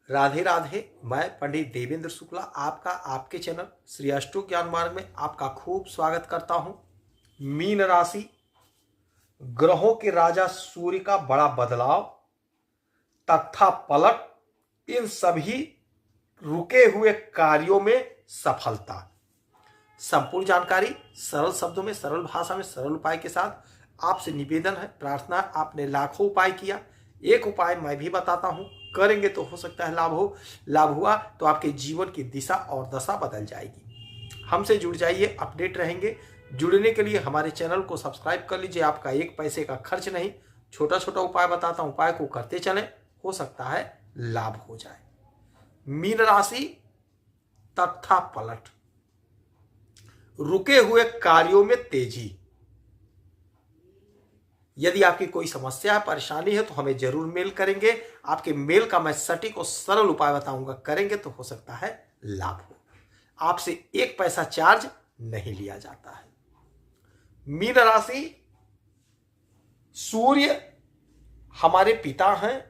राधे राधे। मैं पंडित देवेंद्र शुक्ला आपका आपके चैनल श्री अष्टो ज्ञान मार्ग में आपका खूब स्वागत करता हूं। मीन राशि, ग्रहों के राजा सूर्य का बड़ा बदलाव तथा पलट, इन सभी रुके हुए कार्यों में सफलता। संपूर्ण जानकारी सरल शब्दों में, सरल भाषा में, सरल उपाय के साथ आपसे निवेदन है, प्रार्थना। आपने लाखों उपाय किया, एक उपाय मैं भी बताता हूं, करेंगे तो हो सकता है लाभ हो। लाभ हुआ तो आपके जीवन की दिशा और दशा बदल जाएगी। हमसे जुड़ जाइए, अपडेट रहेंगे। जुड़ने के लिए हमारे चैनल को सब्सक्राइब कर लीजिए, आपका एक पैसे का खर्च नहीं। छोटा छोटा उपाय बताता हूं, उपाय को करते चलें, हो सकता है लाभ हो जाए। मीन राशि, तथा पलट, रुके हुए कार्यों में तेजी। यदि आपकी कोई समस्या है, परेशानी है तो हमें जरूर मेल करेंगे। आपके मेल का मैं सटीक और सरल उपाय बताऊंगा, करेंगे तो हो सकता है लाभ हो। आपसे एक पैसा चार्ज नहीं लिया जाता है। मीन राशि, सूर्य हमारे पिता हैं,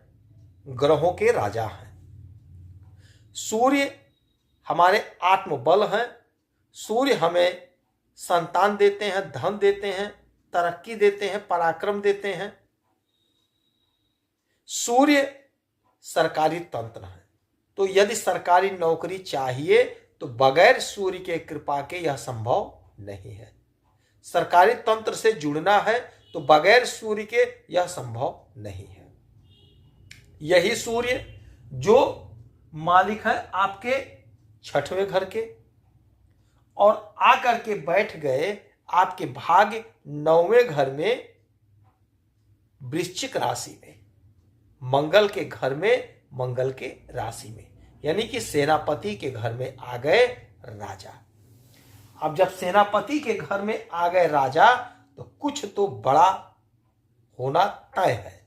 ग्रहों के राजा हैं। सूर्य हमारे आत्मबल हैं। सूर्य हमें संतान देते हैं, धन देते हैं, तरक्की देते हैं, पराक्रम देते हैं। सूर्य सरकारी तंत्र है, तो यदि सरकारी नौकरी चाहिए तो बगैर सूर्य के कृपा के यह संभव नहीं है। सरकारी तंत्र से जुड़ना है तो बगैर सूर्य के यह संभव नहीं है। यही सूर्य जो मालिक है आपके छठवें घर के, और आकर के बैठ गए आपके भाग्य नौवें घर में, वृश्चिक राशि में, मंगल के घर में, मंगल के राशि में, यानी कि सेनापति के घर में आ गए राजा। अब जब सेनापति के घर में आ गए राजा तो कुछ तो बड़ा होना तय है,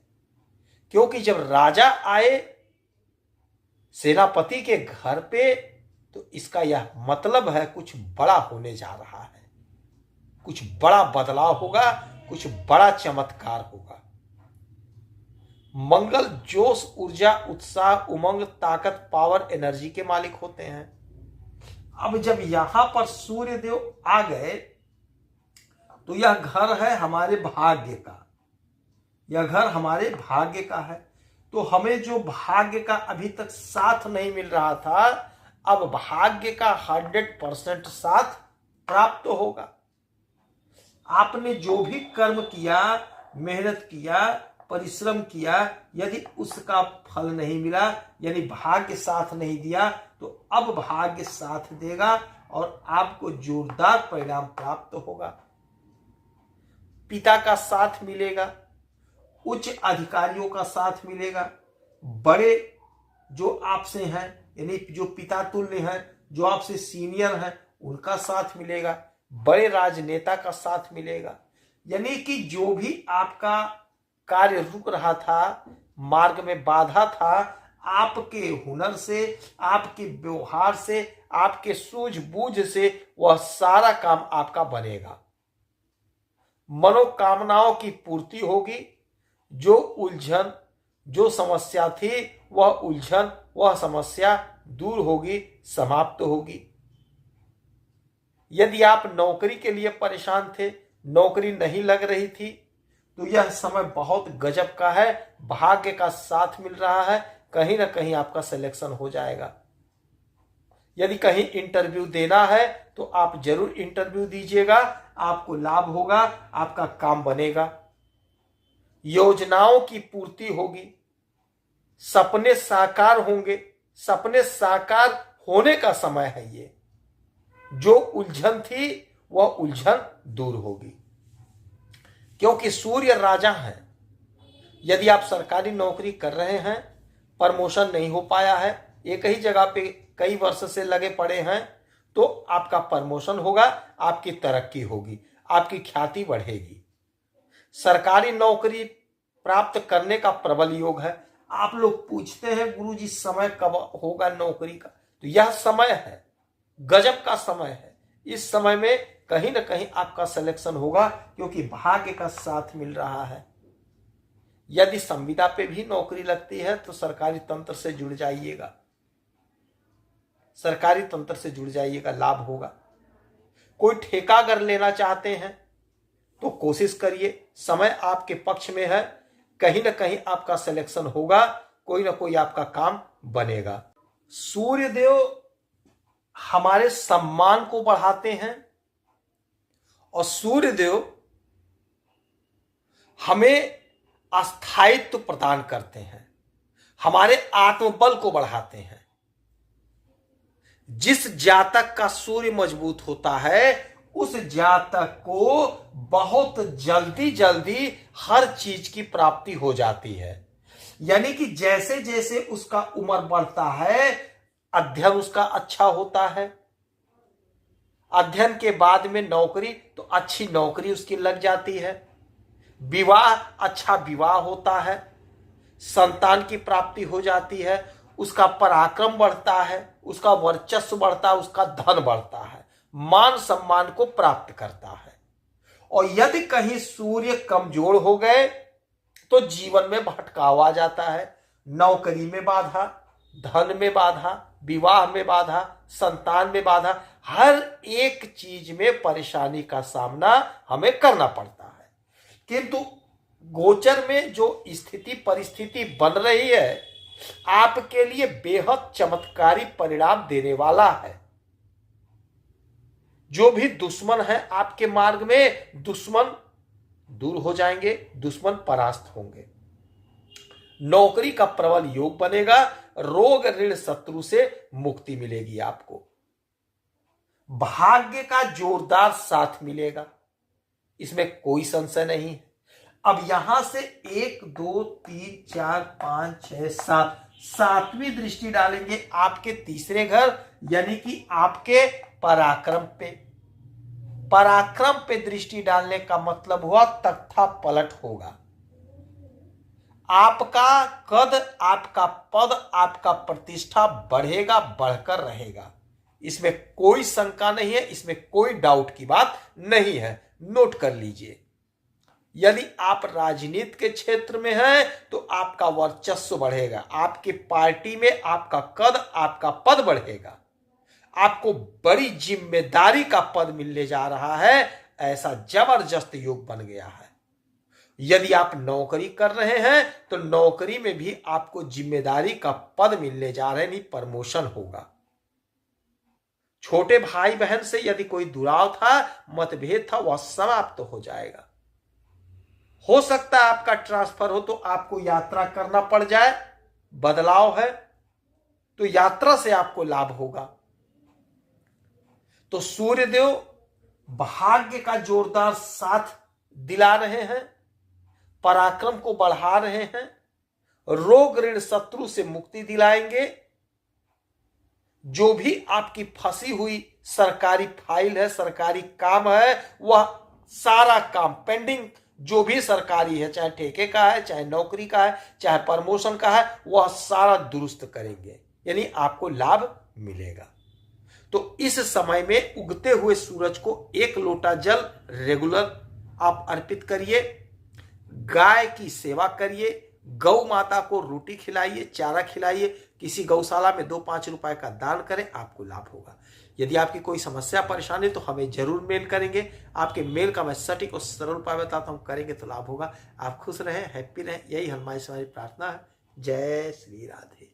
क्योंकि जब राजा आए सेनापति के घर पे तो इसका यह मतलब है कुछ बड़ा होने जा रहा है, कुछ बड़ा बदलाव होगा, कुछ बड़ा चमत्कार होगा। मंगल जोश, ऊर्जा, उत्साह, उमंग, ताकत, पावर, एनर्जी के मालिक होते हैं। अब जब यहां पर सूर्य देव आ गए तो यह घर है हमारे भाग्य का, यह घर हमारे भाग्य का है। तो हमें जो भाग्य का अभी तक साथ नहीं मिल रहा था, अब भाग्य का 100% साथ प्राप्त होगा। आपने जो भी कर्म किया, मेहनत किया, परिश्रम किया, यदि उसका फल नहीं मिला, यानी भाग्य साथ नहीं दिया, तो अब भाग्य साथ देगा और आपको जोरदार परिणाम प्राप्त होगा। पिता का साथ मिलेगा, उच्च अधिकारियों का साथ मिलेगा, बड़े जो आपसे हैं, यानी जो पिता तुल्य हैं, जो आपसे सीनियर हैं, उनका साथ मिलेगा, बड़े राजनेता का साथ मिलेगा। यानी कि जो भी आपका कार्य रुक रहा था, मार्ग में बाधा था, आपके हुनर से, आपके व्यवहार से, आपके सूझबूझ से वह सारा काम आपका बनेगा। मनोकामनाओं की पूर्ति होगी। जो उलझन, जो समस्या थी, वह उलझन, वह समस्या दूर होगी, समाप्त होगी। यदि आप नौकरी के लिए परेशान थे, नौकरी नहीं लग रही थी, तो यह समय बहुत गजब का है, भाग्य का साथ मिल रहा है, कहीं ना कहीं आपका सिलेक्शन हो जाएगा। यदि कहीं इंटरव्यू देना है तो आप जरूर इंटरव्यू दीजिएगा, आपको लाभ होगा, आपका काम बनेगा। योजनाओं की पूर्ति होगी, सपने साकार होंगे, सपने साकार होने का समय है ये। जो उलझन थी वह उलझन दूर होगी, क्योंकि सूर्य राजा है। यदि आप सरकारी नौकरी कर रहे हैं, प्रमोशन नहीं हो पाया है, एक ही जगह पे कई वर्ष से लगे पड़े हैं, तो आपका प्रमोशन होगा, आपकी तरक्की होगी, आपकी ख्याति बढ़ेगी। सरकारी नौकरी प्राप्त करने का प्रबल योग है। आप लोग पूछते हैं गुरुजी समय कब होगा नौकरी का, तो यह समय है, गजब का समय है। इस समय में कहीं ना कहीं आपका सिलेक्शन होगा, क्योंकि भाग्य का साथ मिल रहा है। यदि संविदा पे भी नौकरी लगती है तो सरकारी तंत्र से जुड़ जाइएगा, सरकारी तंत्र से जुड़ जाइएगा, लाभ होगा। कोई ठेका अगर लेना चाहते हैं तो कोशिश करिए, समय आपके पक्ष में है, कहीं ना कहीं आपका सिलेक्शन होगा, कोई ना कोई आपका काम बनेगा। सूर्य देव हमारे सम्मान को बढ़ाते हैं और सूर्य देव हमें अस्थायित्व प्रदान करते हैं, हमारे आत्मबल को बढ़ाते हैं। जिस जातक का सूर्य मजबूत होता है उस जातक को बहुत जल्दी जल्दी हर चीज की प्राप्ति हो जाती है। यानी कि जैसे जैसे उसका उम्र बढ़ता है, अध्ययन उसका अच्छा होता है, अध्ययन के बाद में नौकरी तो अच्छी नौकरी उसकी लग जाती है, विवाह अच्छा विवाह होता है, संतान की प्राप्ति हो जाती है, उसका पराक्रम बढ़ता है, उसका वर्चस्व बढ़ता है, उसका धन बढ़ता है, मान सम्मान को प्राप्त करता है। और यदि कहीं सूर्य कमजोर हो गए तो जीवन में भटकाव आ जाता है, नौकरी में बाधा, धन में बाधा, विवाह में बाधा, संतान में बाधा, हर एक चीज में परेशानी का सामना हमें करना पड़ता है। किंतु गोचर में जो स्थिति परिस्थिति बन रही है आपके लिए बेहद चमत्कारी परिणाम देने वाला है। जो भी दुश्मन है आपके मार्ग में, दुश्मन दूर हो जाएंगे, दुश्मन परास्त होंगे, नौकरी का प्रबल योग बनेगा, रोग ऋण शत्रु से मुक्ति मिलेगी आपको, भाग्य का जोरदार साथ मिलेगा, इसमें कोई संशय नहीं है। अब यहां से 1 2 3 4 5 6 7 सातवीं दृष्टि डालेंगे आपके तीसरे घर, यानी कि आपके पराक्रम पे। पराक्रम पे दृष्टि डालने का मतलब हुआ तख्ता पलट होगा, आपका कद, आपका पद, आपका प्रतिष्ठा बढ़ेगा, बढ़कर रहेगा, इसमें कोई शंका नहीं है, इसमें कोई डाउट की बात नहीं है। नोट कर लीजिए, यदि आप राजनीति के क्षेत्र में हैं तो आपका वर्चस्व बढ़ेगा, आपकी पार्टी में आपका कद, आपका पद बढ़ेगा, आपको बड़ी जिम्मेदारी का पद मिलने जा रहा है, ऐसा जबरदस्त योग बन गया है। यदि आप नौकरी कर रहे हैं तो नौकरी में भी आपको जिम्मेदारी का पद मिलने जा रहा है, नहीं प्रमोशन होगा। छोटे भाई बहन से यदि कोई दुराव था, मतभेद था, वह समाप्त हो जाएगा। हो सकता है आपका ट्रांसफर हो तो आपको यात्रा करना पड़ जाए, बदलाव है तो यात्रा से आपको लाभ होगा। तो सूर्यदेव भाग्य का जोरदार साथ दिला रहे हैं, पराक्रम को बढ़ा रहे हैं, रोग ऋण शत्रु से मुक्ति दिलाएंगे। जो भी आपकी फंसी हुई सरकारी फाइल है, सरकारी काम है, वह सारा काम पेंडिंग जो भी सरकारी है, चाहे ठेके का है, चाहे नौकरी का है, चाहे प्रमोशन का है, वह सारा दुरुस्त करेंगे, यानी आपको लाभ मिलेगा। तो इस समय में उगते हुए सूरज को 1 लोटा जल रेगुलर आप अर्पित करिए, गाय की सेवा करिए, गौ माता को रोटी खिलाइए, चारा खिलाइए, किसी गौशाला में 2-5 रुपए का दान करें, आपको लाभ होगा। यदि आपकी कोई समस्या परेशानी तो हमें जरूर मेल करेंगे, आपके मेल का मैं सटीक और सरल उपाय बताता हूं, करेंगे तो लाभ होगा। आप खुश रहें, हैप्पी रहें, यही हनुमान से हमारी प्रार्थना है। जय श्री राधे।